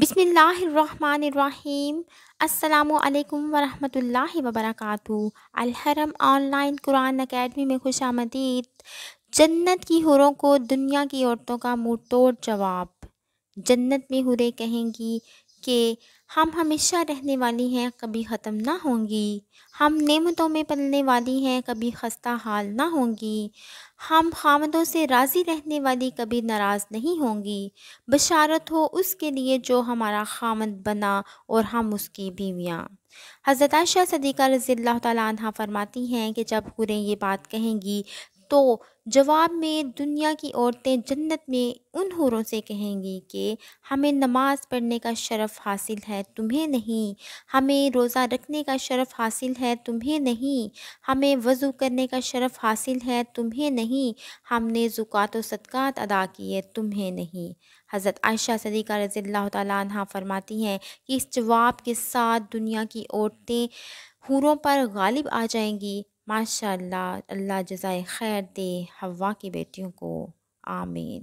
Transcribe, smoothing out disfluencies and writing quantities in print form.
بسم اللہ الرحمن الرحیم۔ السلام علیکم ورحمۃ اللہ وبرکاتہ۔ الحرم آن لائن قرآن اکیڈمی میں خوش آمدید۔ جنت کی حوروں کو دنیا کی عورتوں کا منہ توڑ جواب۔ جنت میں حوریں کہیں گی کہ ہم ہمیشہ رہنے والی ہیں، کبھی ختم نہ ہوں گی۔ ہم نعمتوں میں پلنے والی ہیں، کبھی خستہ حال نہ ہوں گی۔ ہم خامدوں سے راضی رہنے والی، کبھی ناراض نہیں ہوں گی۔ بشارت ہو اس کے لیے جو ہمارا خامد بنا اور ہم اس کی بیویاں۔ حضرت عائشہ صدیقہ رضی اللہ تعالیٰ عنہ فرماتی ہیں کہ جب حوریں یہ بات کہیں گی تو جواب میں دنیا کی عورتیں جنت میں ان حوروں سے کہیں گی کہ ہمیں نماز پڑھنے کا شرف حاصل ہے، تمہیں نہیں۔ ہمیں روزہ رکھنے کا شرف حاصل ہے، تمہیں نہیں۔ ہمیں وضو کرنے کا شرف حاصل ہے، تمہیں نہیں۔ ہم نے زکوٰۃ و صدقات ادا کیے، تمہیں نہیں۔ حضرت عائشہ صدیقہ رضی اللہ تعالیٰ عنہ فرماتی ہیں کہ اس جواب کے ساتھ دنیا کی عورتیں حوروں پر غالب آ جائیں گی۔ ماشاء اللہ، اللہ جزائے خیر دے حوا کی بیٹیوں کو، آمین۔